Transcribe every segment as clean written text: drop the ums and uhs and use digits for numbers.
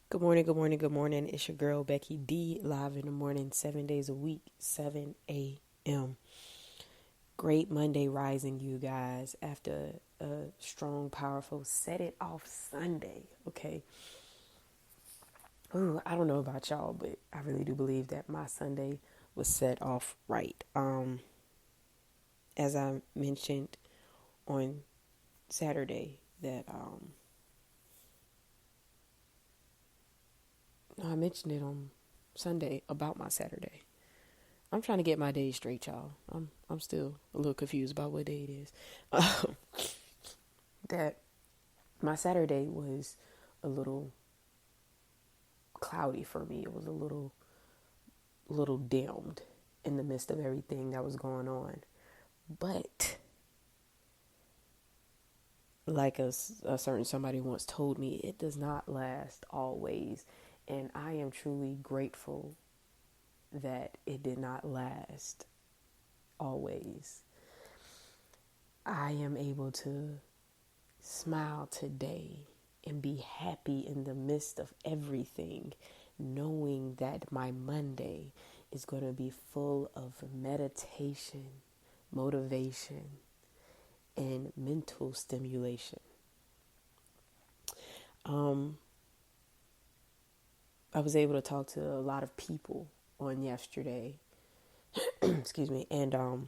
Good morning, good morning, good morning. It's your girl Becky D, live in the morning, 7 days a week, 7 a.m. Great Monday rising, you guys, after a strong, powerful set it off Sunday. Okay. Ooh, I don't know about y'all, but I really do believe that my Sunday was set off right. As I mentioned on Saturday, that no, I mentioned it on Sunday about my Saturday. I'm trying to get my day straight, y'all. I'm still a little confused about what day it is. That my Saturday was a little cloudy for me. It was a little dimmed in the midst of everything that was going on. But like a certain somebody once told me, it does not last always. And I am truly grateful that it did not last always. I am able to smile today and be happy in the midst of everything, knowing that my Monday is going to be full of meditation, motivation, and mental stimulation. Um, I was able to talk to a lot of people on yesterday, excuse me, and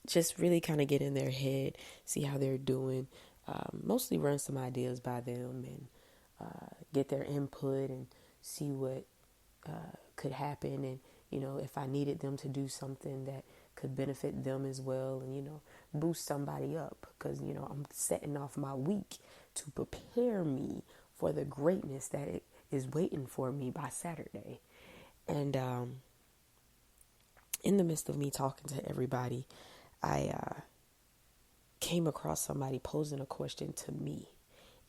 just really kind of get in their head, see how they're doing, mostly run some ideas by them and get their input and see what could happen. And, if I needed them to do something that could benefit them as well and, boost somebody up because, I'm setting off my week to prepare me for the greatness that it is waiting for me by Saturday. And in the midst of me talking to everybody, I came across somebody posing a question to me,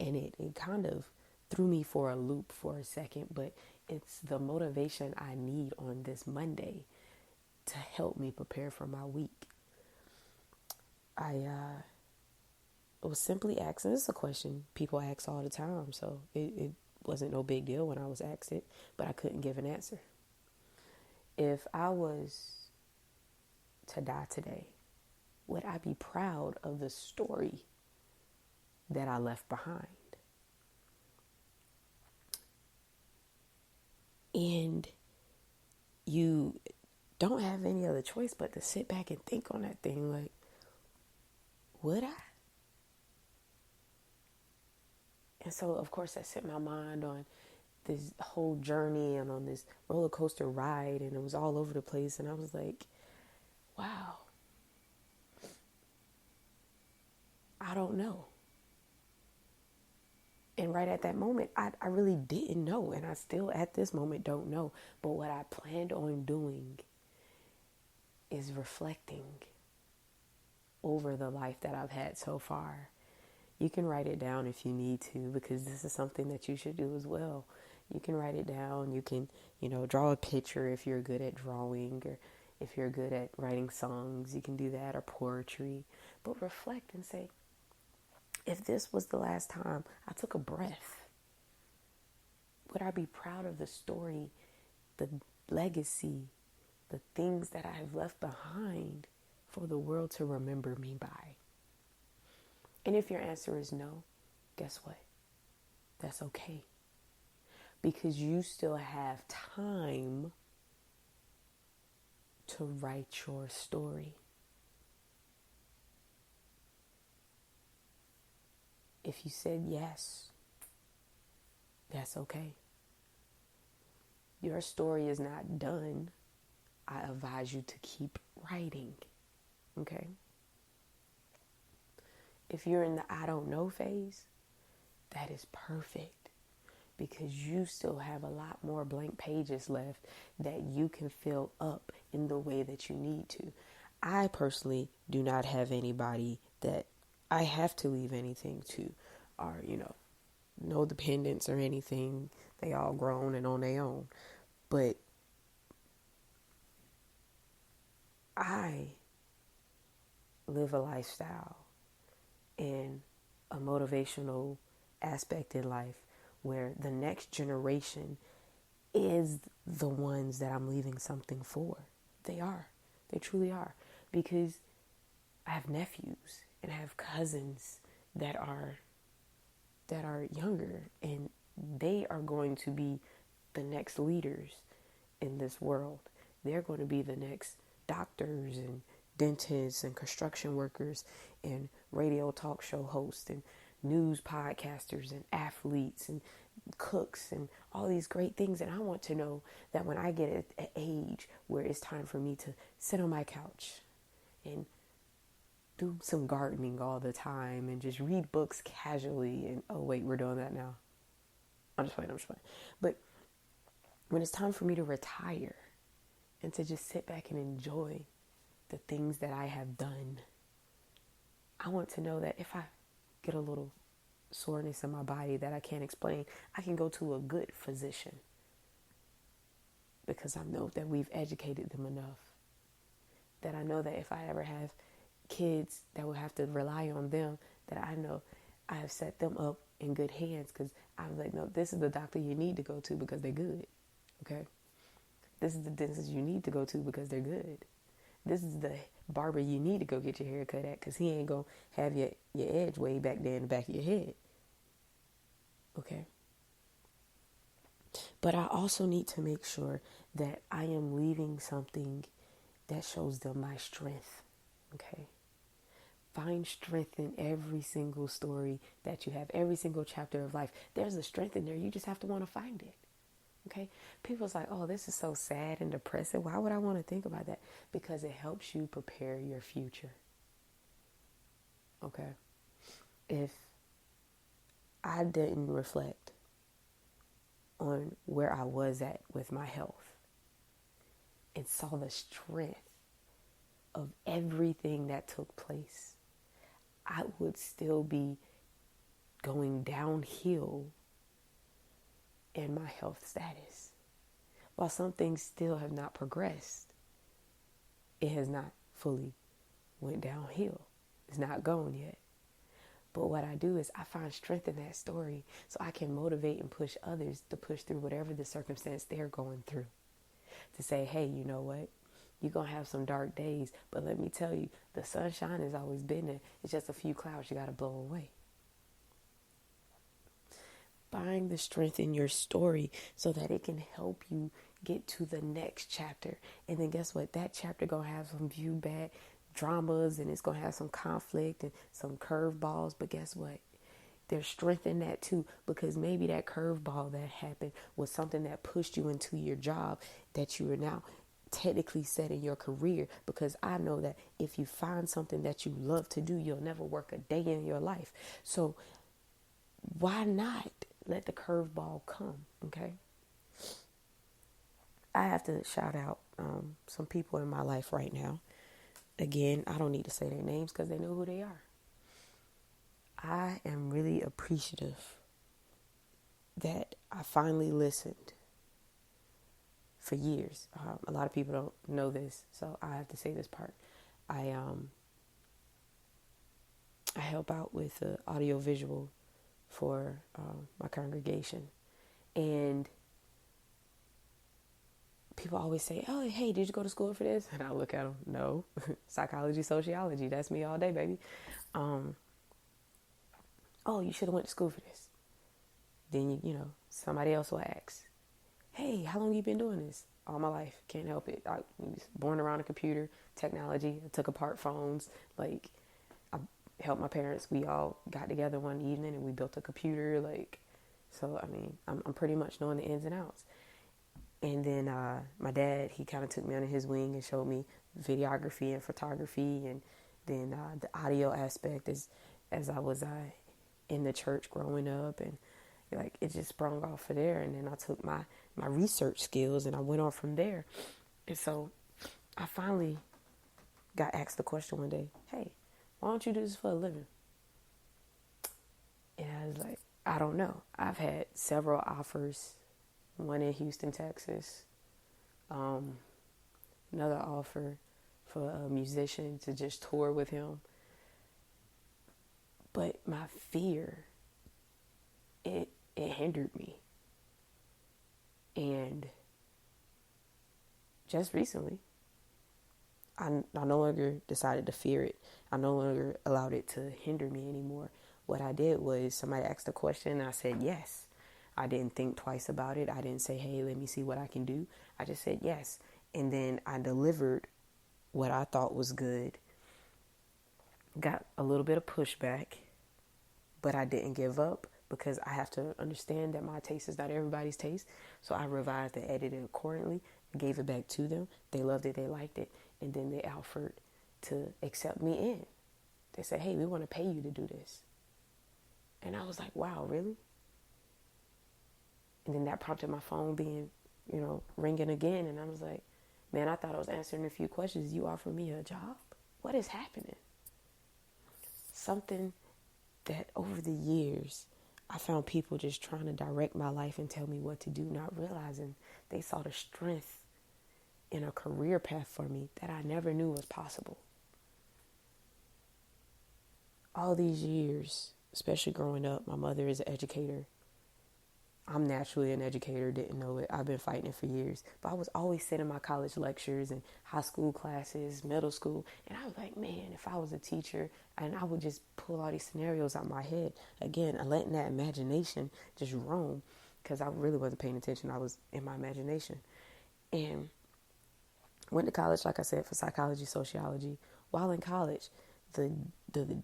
and it kind of threw me for a loop for a second, but it's the motivation I need on this Monday to help me prepare for my week. I was simply asking, this is a question people ask all the time, so it wasn't no big deal when I was asked it, but I couldn't give an answer. If I was to die today, would I be proud of the story that I left behind? And you don't have any other choice but to sit back and think on that thing like, would I? And so, of course, I set my mind on this whole journey and on this roller coaster ride, and it was all over the place. And I was like, wow, I don't know. And right at that moment, I really didn't know. And I still, at this moment, don't know. But what I planned on doing is reflecting over the life that I've had so far. You can write it down if you need to, because this is something that you should do as well. You can write it down. You can, draw a picture if you're good at drawing, or if you're good at writing songs, you can do that, or poetry. But reflect and say, if this was the last time I took a breath, would I be proud of the story, the legacy, the things that I have left behind for the world to remember me by? And if your answer is no, guess what? That's okay. Because you still have time to write your story. If you said yes, that's okay. Your story is not done. I advise you to keep writing. Okay? If you're in the I don't know phase, that is perfect, because you still have a lot more blank pages left that you can fill up in the way that you need to. I personally do not have anybody that I have to leave anything to, or, no dependents or anything. They all grown and on their own. But I live a lifestyle and a motivational aspect in life where the next generation is the ones that I'm leaving something for. They are. They truly are. Because I have nephews and I have cousins that are younger, and they are going to be the next leaders in this world. They're going to be the next doctors and dentists and construction workers and radio talk show hosts and news podcasters and athletes and cooks and all these great things. And I want to know that when I get at an age where it's time for me to sit on my couch and do some gardening all the time and just read books casually and, oh wait, we're doing that now. I'm just playing. But when it's time for me to retire and to just sit back and enjoy the things that I have done, I want to know that if I get a little soreness in my body that I can't explain, I can go to a good physician, because I know that we've educated them enough, that I know that if I ever have kids that will have to rely on them, that I know I have set them up in good hands, because I'm like, no, this is the doctor you need to go to because they're good. Okay? This is the dentist you need to go to because they're good. This is the barber you need to go get your hair cut at, because he ain't going to have your edge way back there in the back of your head. Okay? But I also need to make sure that I am leaving something that shows them my strength. Okay? Find strength in every single story that you have, every single chapter of life. There's a strength in there. You just have to want to find it. Okay? People's like, oh, this is so sad and depressing. Why would I want to think about that? Because it helps you prepare your future. Okay? If I didn't reflect on where I was at with my health and saw the strength of everything that took place, I would still be going downhill in my health status. While some things still have not progressed, it has not fully went downhill. It's not gone yet. But what I do is I find strength in that story so I can motivate and push others to push through whatever the circumstance they're going through. To say, hey, you know what? You're going to have some dark days, but let me tell you, the sunshine has always been there. It's just a few clouds you got to blow away. Find the strength in your story so that it can help you get to the next chapter. And then guess what? That chapter going to have some bad dramas, and it's going to have some conflict and some curveballs. But guess what? There's strength in that too, because maybe that curveball that happened was something that pushed you into your job that you are now technically set in your career. Because I know that if you find something that you love to do, you'll never work a day in your life. So why not let the curveball come? Okay. I have to shout out some people in my life right now. Again, I don't need to say their names because they know who they are. I am really appreciative that I finally listened for years. A lot of people don't know this, so I have to say this part. I help out with the audio visual for my congregation, and people always say, oh, hey, did you go to school for this? And I look at them, no. Psychology, sociology, that's me all day, baby. Oh, you should have went to school for this. Then, you know, somebody else will ask, hey, how long you been doing this? All my life. Can't help it. I was born around a computer, technology. I took apart phones. Like, I helped my parents. We all got together one evening and we built a computer. Like, so, I mean, I'm pretty much knowing the ins and outs. And then my dad, he kind of took me under his wing and showed me videography and photography, and then the audio aspect as I was in the church growing up, and like it just sprung off of there. And then I took my research skills and I went on from there. And so I finally got asked the question one day, hey, why don't you do this for a living? And I was like, I don't know. I've had several offers. One in Houston, Texas. Another offer for a musician to just tour with him. But my fear, it hindered me. And just recently, I no longer decided to fear it. I no longer allowed it to hinder me anymore. What I did was somebody asked a question and I said yes. I didn't think twice about it. I didn't say, hey, let me see what I can do. I just said yes. And then I delivered what I thought was good. Got a little bit of pushback, but I didn't give up because I have to understand that my taste is not everybody's taste. So I revised and edited accordingly. Gave it back to them. They loved it. They liked it. And then they offered to accept me in. They said, hey, we want to pay you to do this. And I was like, wow, really? And then that prompted my phone being, ringing again. And I was like, man, I thought I was answering a few questions. You offered me a job? What is happening? Something that over the years, I found people just trying to direct my life and tell me what to do, not realizing they saw the strength in a career path for me that I never knew was possible. All these years, especially growing up, my mother is an educator. I'm naturally an educator, didn't know it. I've been fighting it for years. But I was always sitting in my college lectures and high school classes, middle school. And I was like, man, if I was a teacher, and I would just pull all these scenarios out of my head. Again, letting that imagination just roam because I really wasn't paying attention. I was in my imagination. And went to college, like I said, for psychology, sociology. While in college, the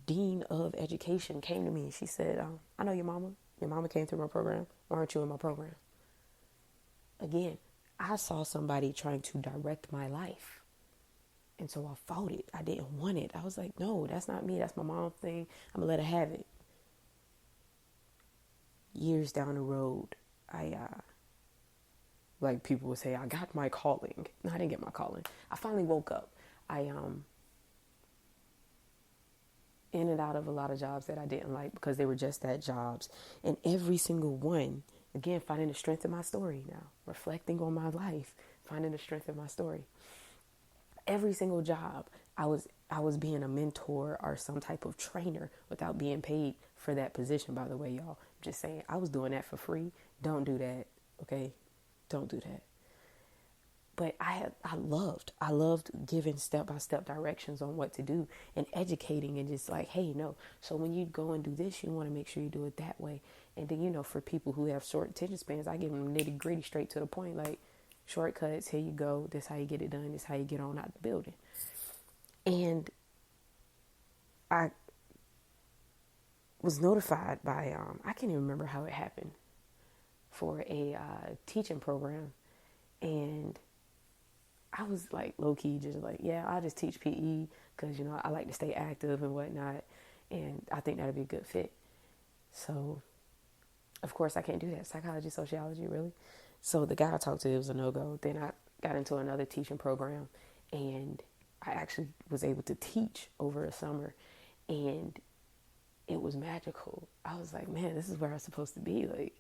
dean of education came to me and she said, I know your mama. Your mama came through my program. Why aren't you in my program? Again, I saw somebody trying to direct my life. And so I fought it. I didn't want it. I was like, no, that's not me. That's my mom's thing. I'm going to let her have it. Years down the road, like people would say, I got my calling. No, I didn't get my calling. I finally woke up. I in and out of a lot of jobs that I didn't like because they were just that jobs. And every single one, again, finding the strength in my story now, reflecting on my life, finding the strength in my story. Every single job, I was being a mentor or some type of trainer without being paid for that position, by the way, y'all. I'm just saying, I was doing that for free. Don't do that, okay? Don't do that. But I loved giving step-by-step directions on what to do and educating and just like, hey, no. So when you go and do this, you want to make sure you do it that way. And then, for people who have short attention spans, I give them nitty-gritty straight to the point, like shortcuts, here you go. This how you get it done. This how you get on out the building. And I was notified by, I can't even remember how it happened, for a teaching program. And I was like low-key just like, yeah, I'll just teach PE because, I like to stay active and whatnot. And I think that'd be a good fit. So, of course, I can't do that. Psychology, sociology, really? So the guy I talked to, it was a no-go. Then I got into another teaching program. And I actually was able to teach over a summer. And it was magical. I was like, man, this is where I'm supposed to be. Like,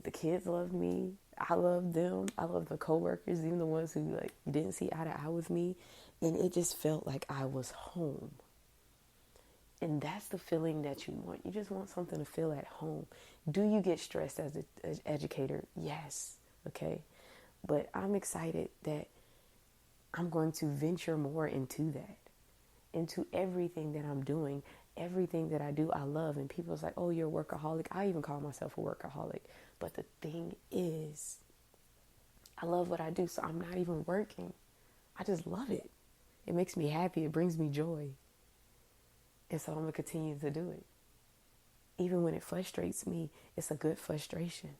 the kids loved me. I loved them. I loved the coworkers, even the ones who didn't see eye to eye with me. And it just felt like I was home. And that's the feeling that you want. You just want something to feel at home. Do you get stressed as an educator? Yes. Okay. But I'm excited that I'm going to venture more into that, into everything that I'm doing. Everything that I do, I love. And people's like, oh, you're a workaholic. I even call myself a workaholic. But the thing is, I love what I do, so I'm not even working. I just love it. It makes me happy. It brings me joy. And so I'm going to continue to do it. Even when it frustrates me, it's a good frustration.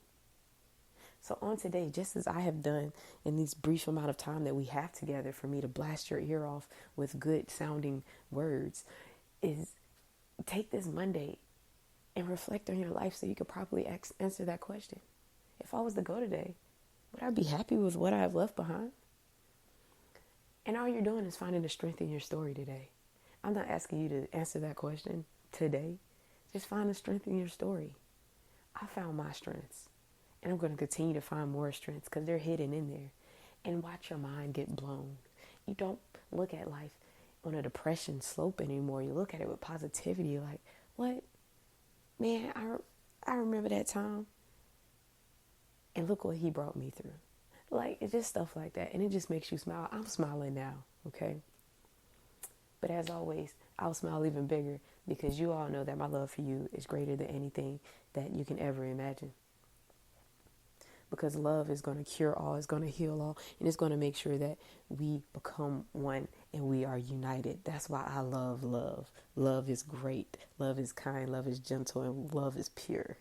So on today, just as I have done in this brief amount of time that we have together for me to blast your ear off with good sounding words, is take this Monday and reflect on your life so you could properly answer that question. If I was to go today, would I be happy with what I have left behind? And all you're doing is finding the strength in your story today. I'm not asking you to answer that question today. Just find the strength in your story. I found my strengths. And I'm going to continue to find more strengths because they're hidden in there. And watch your mind get blown. You don't look at life on a depression slope anymore. You look at it with positivity. Like, what? Man, I remember that time And look what he brought me through. Like, it's just stuff like that. And it just makes you smile. I'm smiling now, okay? But as always, I'll smile even bigger because you all know that my love for you is greater than anything that you can ever imagine. Because love is going to cure all, it's going to heal all, and it's going to make sure that we become one and we are united. That's why I love love. Love is great. Love is kind. Love is gentle. And love is pure.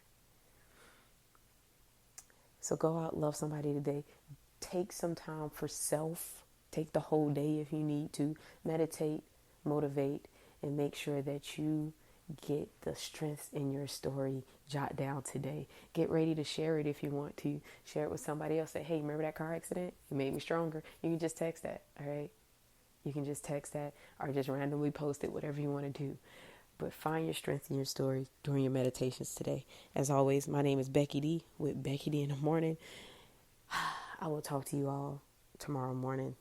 So go out, love somebody today. Take some time for self. Take the whole day if you need to. Meditate, motivate, and make sure that you get the strength in your story jot down today. Get ready to share it if you want to. Share it with somebody else. Say, hey, remember that car accident? It made me stronger. You can just text that, all right? You can just text that or just randomly post it, whatever you want to do. But find your strength in your story during your meditations today. As always, my name is Becky D with Becky D in the Morning. I will talk to you all tomorrow morning.